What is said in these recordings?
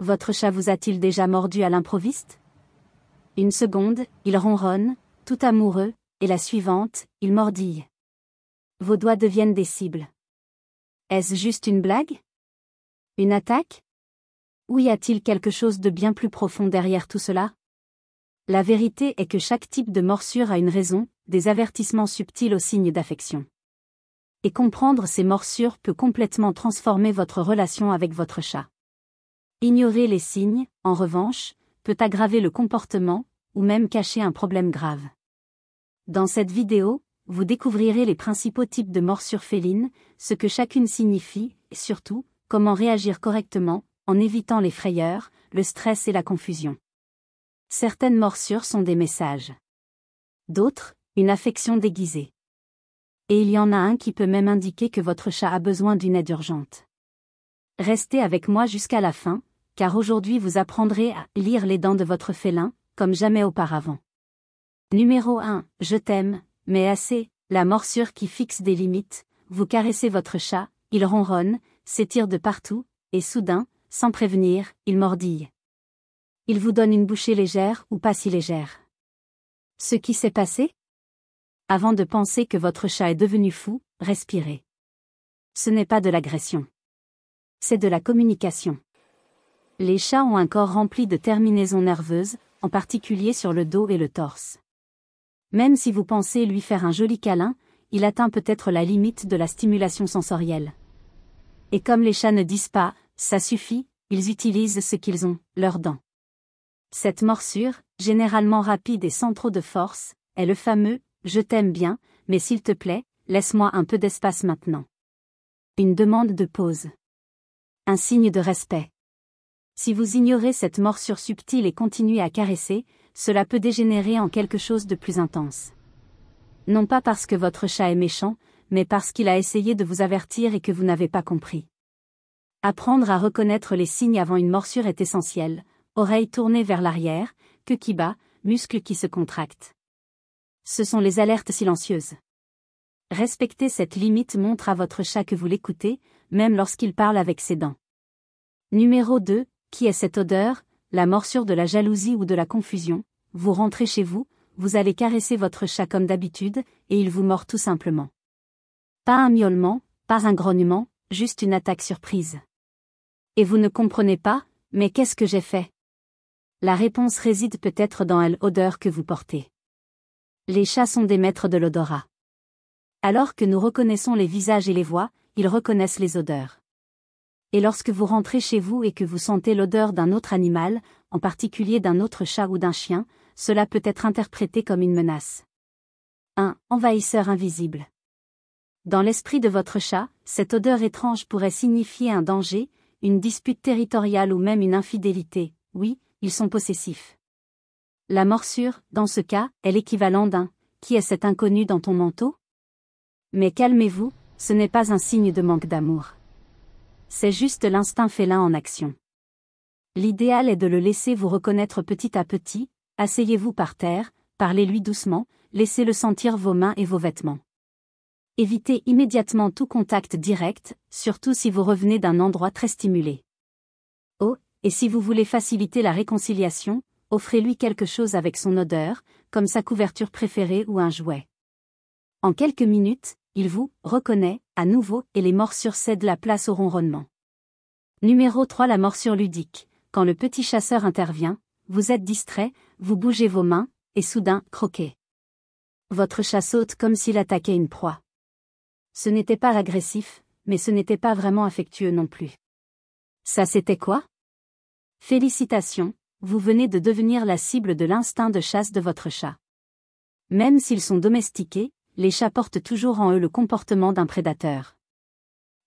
Votre chat vous a-t-il déjà mordu à l'improviste? Une seconde, il ronronne, tout amoureux, et la suivante, il mordille. Vos doigts deviennent des cibles. Est-ce juste une blague? Une attaque? Ou y a-t-il quelque chose de bien plus profond derrière tout cela? La vérité est que chaque type de morsure a une raison, des avertissements subtils aux signes d'affection. Et comprendre ces morsures peut complètement transformer votre relation avec votre chat. Ignorer les signes, en revanche, peut aggraver le comportement, ou même cacher un problème grave. Dans cette vidéo, vous découvrirez les principaux types de morsures félines, ce que chacune signifie, et surtout, comment réagir correctement, en évitant les frayeurs, le stress et la confusion. Certaines morsures sont des messages. D'autres, une affection déguisée. Et il y en a un qui peut même indiquer que votre chat a besoin d'une aide urgente. Restez avec moi jusqu'à la fin, car aujourd'hui vous apprendrez à lire les dents de votre félin, comme jamais auparavant. Numéro 1, je t'aime, mais assez, la morsure qui fixe des limites, vous caressez votre chat, il ronronne, s'étire de partout, et soudain, sans prévenir, il mordille. Il vous donne une bouchée légère ou pas si légère. Ce qui s'est passé? Avant de penser que votre chat est devenu fou, respirez. Ce n'est pas de l'agression. C'est de la communication. Les chats ont un corps rempli de terminaisons nerveuses, en particulier sur le dos et le torse. Même si vous pensez lui faire un joli câlin, il atteint peut-être la limite de la stimulation sensorielle. Et comme les chats ne disent pas « ça suffit », ils utilisent ce qu'ils ont, leurs dents. Cette morsure, généralement rapide et sans trop de force, est le fameux « je t'aime bien, mais s'il te plaît, laisse-moi un peu d'espace maintenant ». Une demande de pause. Un signe de respect. Si vous ignorez cette morsure subtile et continuez à caresser, cela peut dégénérer en quelque chose de plus intense. Non pas parce que votre chat est méchant, mais parce qu'il a essayé de vous avertir et que vous n'avez pas compris. Apprendre à reconnaître les signes avant une morsure est essentiel. Oreilles tournées vers l'arrière, queue qui bat, muscles qui se contractent. Ce sont les alertes silencieuses. Respecter cette limite montre à votre chat que vous l'écoutez, même lorsqu'il parle avec ses dents. Numéro 2, qui est cette odeur? La morsure de la jalousie ou de la confusion. Vous rentrez chez vous, vous allez caresser votre chat comme d'habitude, et il vous mord tout simplement. Pas un miaulement, pas un grognement, juste une attaque surprise. Et vous ne comprenez pas, mais qu'est-ce que j'ai fait? La réponse réside peut-être dans l'odeur que vous portez. Les chats sont des maîtres de l'odorat. Alors que nous reconnaissons les visages et les voix, ils reconnaissent les odeurs. Et lorsque vous rentrez chez vous et que vous sentez l'odeur d'un autre animal, en particulier d'un autre chat ou d'un chien, cela peut être interprété comme une menace. Un envahisseur invisible. Dans l'esprit de votre chat, cette odeur étrange pourrait signifier un danger, une dispute territoriale ou même une infidélité. Oui, ils sont possessifs. La morsure, dans ce cas, est l'équivalent d'un « qui est cet inconnu dans ton manteau ?» Mais calmez-vous, ce n'est pas un signe de manque d'amour. C'est juste l'instinct félin en action. L'idéal est de le laisser vous reconnaître petit à petit, asseyez-vous par terre, parlez-lui doucement, laissez-le sentir vos mains et vos vêtements. Évitez immédiatement tout contact direct, surtout si vous revenez d'un endroit très stimulé. Oh, et si vous voulez faciliter la réconciliation, offrez-lui quelque chose avec son odeur, comme sa couverture préférée ou un jouet. En quelques minutes, il vous reconnaît, à nouveau, et les morsures cèdent la place au ronronnement. Numéro 3, la morsure ludique. Quand le petit chasseur intervient, vous êtes distrait, vous bougez vos mains, et soudain, croquez. Votre chat saute comme s'il attaquait une proie. Ce n'était pas agressif, mais ce n'était pas vraiment affectueux non plus. Ça c'était quoi? Félicitations, vous venez de devenir la cible de l'instinct de chasse de votre chat. Même s'ils sont domestiqués, les chats portent toujours en eux le comportement d'un prédateur.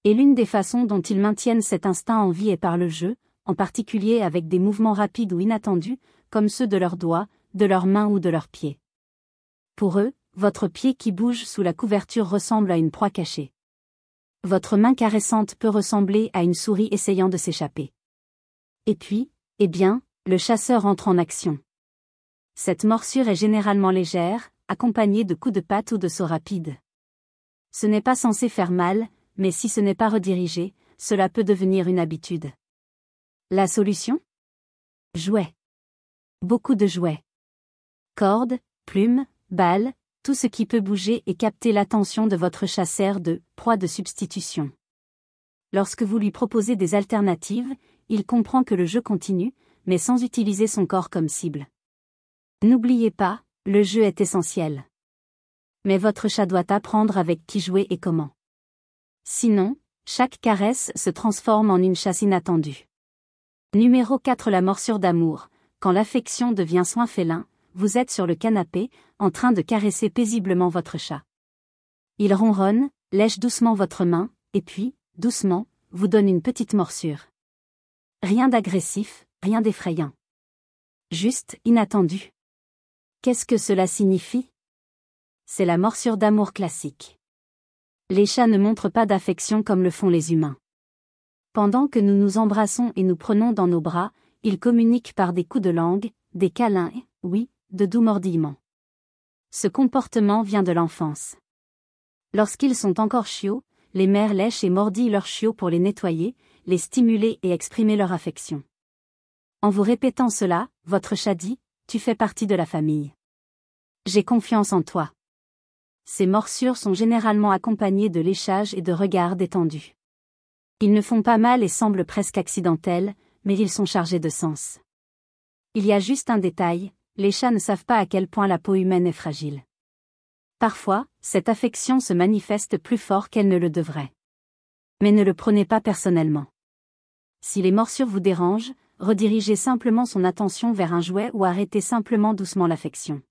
Et l'une des façons dont ils maintiennent cet instinct en vie est par le jeu, en particulier avec des mouvements rapides ou inattendus, comme ceux de leurs doigts, de leurs mains ou de leurs pieds. Pour eux, votre pied qui bouge sous la couverture ressemble à une proie cachée. Votre main caressante peut ressembler à une souris essayant de s'échapper. Et puis, eh bien, le chasseur entre en action. Cette morsure est généralement légère, accompagnée de coups de patte ou de sauts rapides. Ce n'est pas censé faire mal, mais si ce n'est pas redirigé, cela peut devenir une habitude. La solution? Jouets. Beaucoup de jouets. Cordes, plumes, balles, tout ce qui peut bouger et capter l'attention de votre chat sert de proie de substitution. Lorsque vous lui proposez des alternatives, il comprend que le jeu continue, mais sans utiliser son corps comme cible. N'oubliez pas, le jeu est essentiel. Mais votre chat doit apprendre avec qui jouer et comment. Sinon, chaque caresse se transforme en une chasse inattendue. Numéro 4. La morsure d'amour. Quand l'affection devient soin félin, vous êtes sur le canapé, en train de caresser paisiblement votre chat. Il ronronne, lèche doucement votre main, et puis, doucement, vous donne une petite morsure. Rien d'agressif, rien d'effrayant. Juste, inattendu. Qu'est-ce que cela signifie? C'est la morsure d'amour classique. Les chats ne montrent pas d'affection comme le font les humains. Pendant que nous nous embrassons et nous prenons dans nos bras, ils communiquent par des coups de langue, des câlins et, oui, de doux mordillements. Ce comportement vient de l'enfance. Lorsqu'ils sont encore chiots, les mères lèchent et mordillent leurs chiots pour les nettoyer, les stimuler et exprimer leur affection. En vous répétant cela, votre chat dit « Tu fais partie de la famille. J'ai confiance en toi ». Ces morsures sont généralement accompagnées de léchage et de regards détendus. Ils ne font pas mal et semblent presque accidentels, mais ils sont chargés de sens. Il y a juste un détail, les chats ne savent pas à quel point la peau humaine est fragile. Parfois, cette affection se manifeste plus fort qu'elle ne le devrait. Mais ne le prenez pas personnellement. Si les morsures vous dérangent, redirigez simplement son attention vers un jouet ou arrêtez simplement doucement l'affection.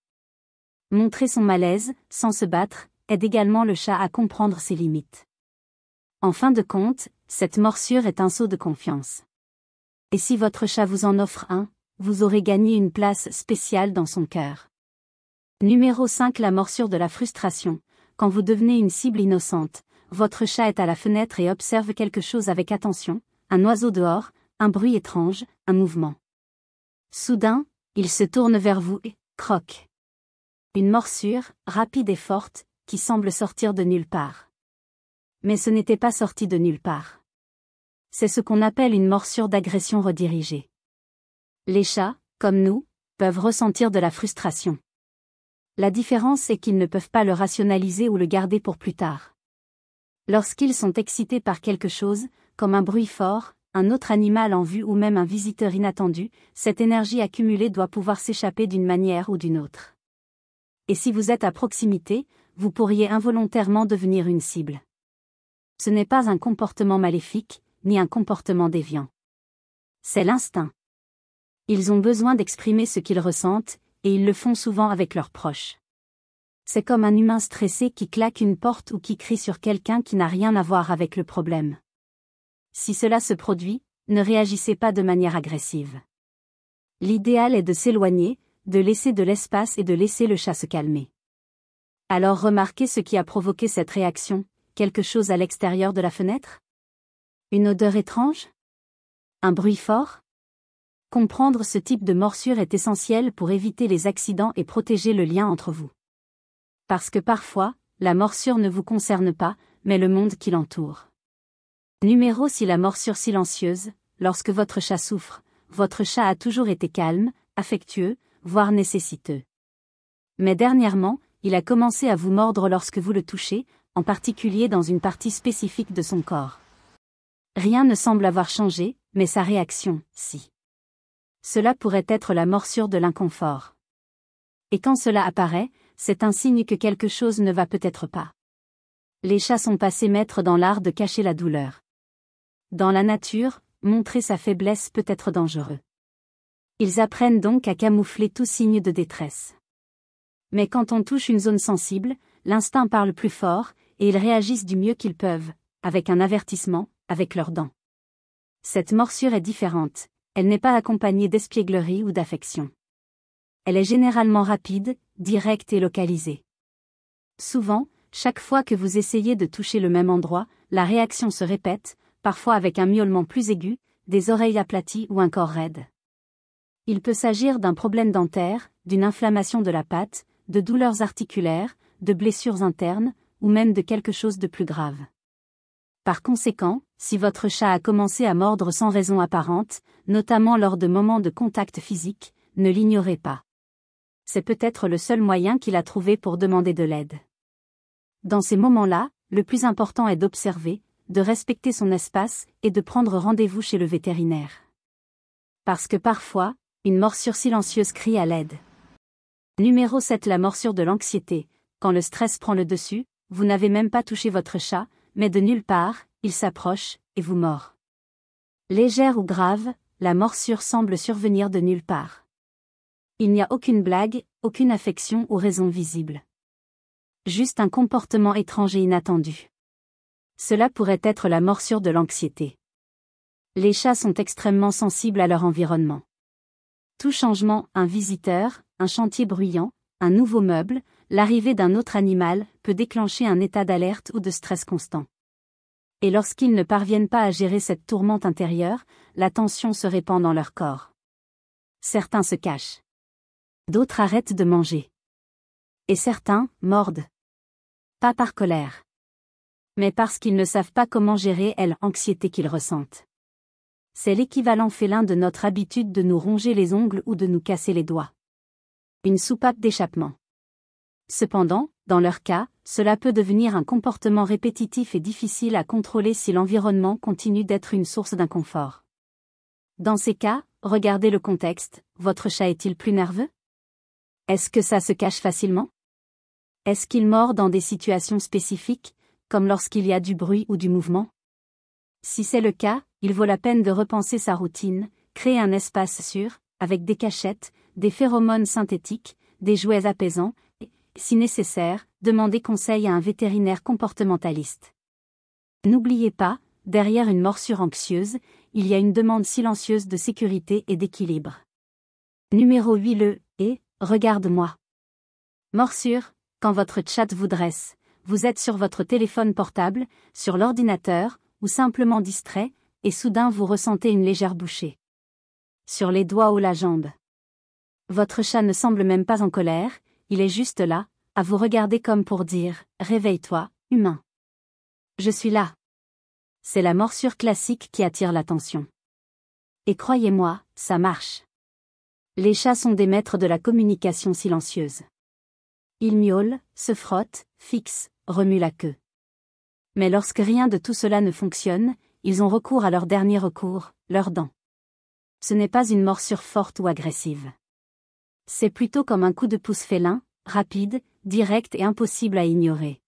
Montrer son malaise, sans se battre, aide également le chat à comprendre ses limites. En fin de compte, cette morsure est un saut de confiance. Et si votre chat vous en offre un, vous aurez gagné une place spéciale dans son cœur. Numéro 5. La morsure de la frustration. Quand vous devenez une cible innocente, votre chat est à la fenêtre et observe quelque chose avec attention, un oiseau dehors, un bruit étrange, un mouvement. Soudain, il se tourne vers vous et croque. Une morsure, rapide et forte, qui semble sortir de nulle part. Mais ce n'était pas sorti de nulle part. C'est ce qu'on appelle une morsure d'agression redirigée. Les chats, comme nous, peuvent ressentir de la frustration. La différence est qu'ils ne peuvent pas le rationaliser ou le garder pour plus tard. Lorsqu'ils sont excités par quelque chose, comme un bruit fort, un autre animal en vue ou même un visiteur inattendu, cette énergie accumulée doit pouvoir s'échapper d'une manière ou d'une autre. Et si vous êtes à proximité, vous pourriez involontairement devenir une cible. Ce n'est pas un comportement maléfique, ni un comportement déviant. C'est l'instinct. Ils ont besoin d'exprimer ce qu'ils ressentent, et ils le font souvent avec leurs proches. C'est comme un humain stressé qui claque une porte ou qui crie sur quelqu'un qui n'a rien à voir avec le problème. Si cela se produit, ne réagissez pas de manière agressive. L'idéal est de s'éloigner, de laisser de l'espace et de laisser le chat se calmer. Alors remarquez ce qui a provoqué cette réaction, quelque chose à l'extérieur de la fenêtre? Une odeur étrange? Un bruit fort? Comprendre ce type de morsure est essentiel pour éviter les accidents et protéger le lien entre vous. Parce que parfois, la morsure ne vous concerne pas, mais le monde qui l'entoure. Numéro 6. La morsure silencieuse. Lorsque votre chat souffre, votre chat a toujours été calme, affectueux, voire nécessiteux. Mais dernièrement, il a commencé à vous mordre lorsque vous le touchez, en particulier dans une partie spécifique de son corps. Rien ne semble avoir changé, mais sa réaction, si. Cela pourrait être la morsure de l'inconfort. Et quand cela apparaît, c'est un signe que quelque chose ne va peut-être pas. Les chats sont passés maîtres dans l'art de cacher la douleur. Dans la nature, montrer sa faiblesse peut être dangereux. Ils apprennent donc à camoufler tout signe de détresse. Mais quand on touche une zone sensible, l'instinct parle plus fort, et ils réagissent du mieux qu'ils peuvent, avec un avertissement, avec leurs dents. Cette morsure est différente, elle n'est pas accompagnée d'espièglerie ou d'affection. Elle est généralement rapide, directe et localisée. Souvent, chaque fois que vous essayez de toucher le même endroit, la réaction se répète, parfois avec un miaulement plus aigu, des oreilles aplaties ou un corps raide. Il peut s'agir d'un problème dentaire, d'une inflammation de la patte, de douleurs articulaires, de blessures internes, ou même de quelque chose de plus grave. Par conséquent, si votre chat a commencé à mordre sans raison apparente, notamment lors de moments de contact physique, ne l'ignorez pas. C'est peut-être le seul moyen qu'il a trouvé pour demander de l'aide. Dans ces moments-là, le plus important est d'observer, de respecter son espace et de prendre rendez-vous chez le vétérinaire. Parce que parfois, une morsure silencieuse crie à l'aide. Numéro 7. La morsure de l'anxiété. Quand le stress prend le dessus, vous n'avez même pas touché votre chat, mais de nulle part, il s'approche, et vous mord. Légère ou grave, la morsure semble survenir de nulle part. Il n'y a aucune blague, aucune affection ou raison visible. Juste un comportement étrange et inattendu. Cela pourrait être la morsure de l'anxiété. Les chats sont extrêmement sensibles à leur environnement. Tout changement, un visiteur, un chantier bruyant, un nouveau meuble, l'arrivée d'un autre animal, peut déclencher un état d'alerte ou de stress constant. Et lorsqu'ils ne parviennent pas à gérer cette tourmente intérieure, la tension se répand dans leur corps. Certains se cachent. D'autres arrêtent de manger. Et certains mordent. Pas par colère. Mais parce qu'ils ne savent pas comment gérer l'anxiété qu'ils ressentent. C'est l'équivalent félin de notre habitude de nous ronger les ongles ou de nous casser les doigts. Une soupape d'échappement. Cependant, dans leur cas, cela peut devenir un comportement répétitif et difficile à contrôler si l'environnement continue d'être une source d'inconfort. Dans ces cas, regardez le contexte, votre chat est-il plus nerveux? Est-ce que ça se cache facilement? Est-ce qu'il mord dans des situations spécifiques, comme lorsqu'il y a du bruit ou du mouvement? Si c'est le cas, il vaut la peine de repenser sa routine, créer un espace sûr, avec des cachettes, des phéromones synthétiques, des jouets apaisants, et, si nécessaire, demander conseil à un vétérinaire comportementaliste. N'oubliez pas, derrière une morsure anxieuse, il y a une demande silencieuse de sécurité et d'équilibre. Numéro 8. Regarde-moi. Morsure, quand votre chat vous dresse, vous êtes sur votre téléphone portable, sur l'ordinateur, ou simplement distrait, et soudain vous ressentez une légère bouchée. Sur les doigts ou la jambe. Votre chat ne semble même pas en colère, il est juste là, à vous regarder comme pour dire « Réveille-toi, humain. Je suis là ». C'est la morsure classique qui attire l'attention. Et croyez-moi, ça marche. Les chats sont des maîtres de la communication silencieuse. Ils miaulent, se frottent, fixent, remuent la queue. Mais lorsque rien de tout cela ne fonctionne, ils ont recours à leur dernier recours, leurs dents. Ce n'est pas une morsure forte ou agressive. C'est plutôt comme un coup de pouce félin, rapide, direct et impossible à ignorer.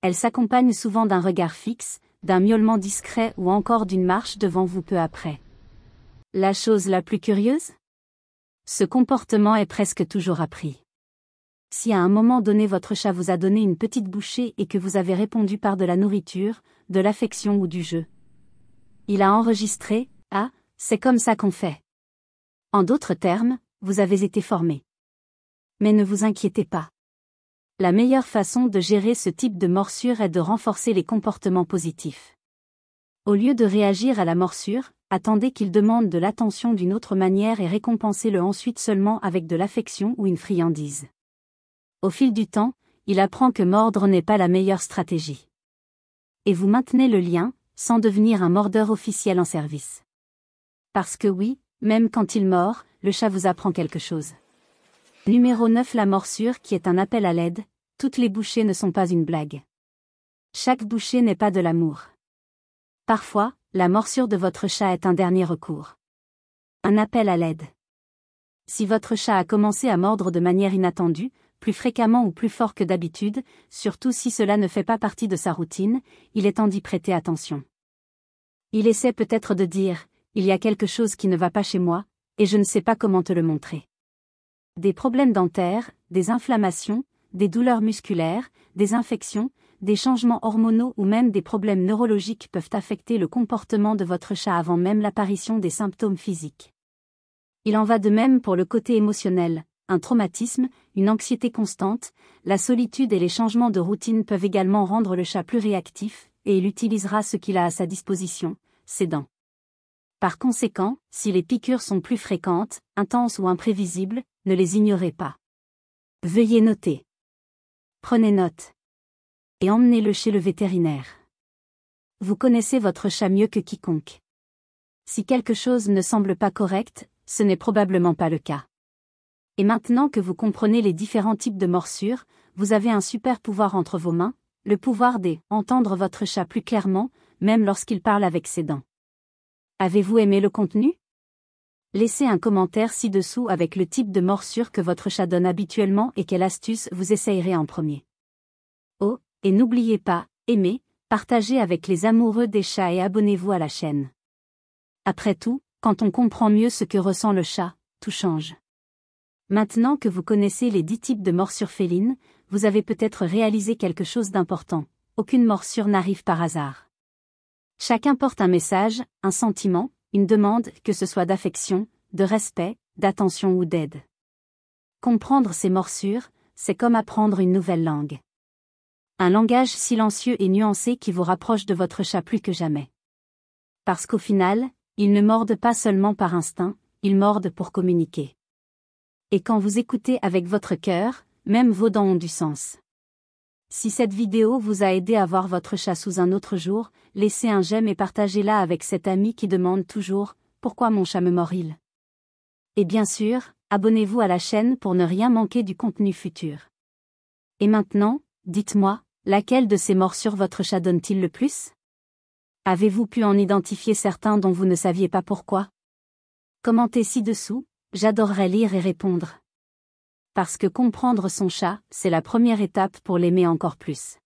Elle s'accompagne souvent d'un regard fixe, d'un miaulement discret ou encore d'une marche devant vous peu après. La chose la plus curieuse? Ce comportement est presque toujours appris. Si à un moment donné votre chat vous a donné une petite bouchée et que vous avez répondu par de la nourriture, de l'affection ou du jeu, il a enregistré « Ah, c'est comme ça qu'on fait ». En d'autres termes, vous avez été formé. Mais ne vous inquiétez pas. La meilleure façon de gérer ce type de morsure est de renforcer les comportements positifs. Au lieu de réagir à la morsure, attendez qu'il demande de l'attention d'une autre manière et récompensez-le ensuite seulement avec de l'affection ou une friandise. Au fil du temps, il apprend que mordre n'est pas la meilleure stratégie. Et vous maintenez le lien, sans devenir un mordeur officiel en service. Parce que oui, même quand il mord, le chat vous apprend quelque chose. Numéro 9. La morsure qui est un appel à l'aide. Toutes les bouchées ne sont pas une blague. Chaque bouchée n'est pas de l'amour. Parfois, la morsure de votre chat est un dernier recours. Un appel à l'aide. Si votre chat a commencé à mordre de manière inattendue, plus fréquemment ou plus fort que d'habitude, surtout si cela ne fait pas partie de sa routine, il est temps d'y prêter attention. Il essaie peut-être de dire « Il y a quelque chose qui ne va pas chez moi, et je ne sais pas comment te le montrer ». Des problèmes dentaires, des inflammations, des douleurs musculaires, des infections, des changements hormonaux ou même des problèmes neurologiques peuvent affecter le comportement de votre chat avant même l'apparition des symptômes physiques. Il en va de même pour le côté émotionnel. Un traumatisme, une anxiété constante, la solitude et les changements de routine peuvent également rendre le chat plus réactif, et il utilisera ce qu'il a à sa disposition, ses dents. Par conséquent, si les piqûres sont plus fréquentes, intenses ou imprévisibles, ne les ignorez pas. Veuillez noter. Prenez note. Et emmenez-le chez le vétérinaire. Vous connaissez votre chat mieux que quiconque. Si quelque chose ne semble pas correct, ce n'est probablement pas le cas. Et maintenant que vous comprenez les différents types de morsures, vous avez un super pouvoir entre vos mains, le pouvoir d'entendre votre chat plus clairement, même lorsqu'il parle avec ses dents. Avez-vous aimé le contenu? Laissez un commentaire ci-dessous avec le type de morsure que votre chat donne habituellement et quelle astuce vous essayerez en premier. Oh, et n'oubliez pas, aimez, partagez avec les amoureux des chats et abonnez-vous à la chaîne. Après tout, quand on comprend mieux ce que ressent le chat, tout change. Maintenant que vous connaissez les 10 types de morsures félines, vous avez peut-être réalisé quelque chose d'important. Aucune morsure n'arrive par hasard. Chacun porte un message, un sentiment, une demande, que ce soit d'affection, de respect, d'attention ou d'aide. Comprendre ces morsures, c'est comme apprendre une nouvelle langue. Un langage silencieux et nuancé qui vous rapproche de votre chat plus que jamais. Parce qu'au final, ils ne mordent pas seulement par instinct, ils mordent pour communiquer. Et quand vous écoutez avec votre cœur, même vos dents ont du sens. Si cette vidéo vous a aidé à voir votre chat sous un autre jour, laissez un j'aime et partagez-la avec cet ami qui demande toujours « Pourquoi mon chat me mord-il ?» Et bien sûr, abonnez-vous à la chaîne pour ne rien manquer du contenu futur. Et maintenant, dites-moi, laquelle de ces morsures votre chat donne-t-il le plus? Avez-vous pu en identifier certains dont vous ne saviez pas pourquoi? Commentez ci-dessous, j'adorerais lire et répondre. Parce que comprendre son chat, c'est la première étape pour l'aimer encore plus.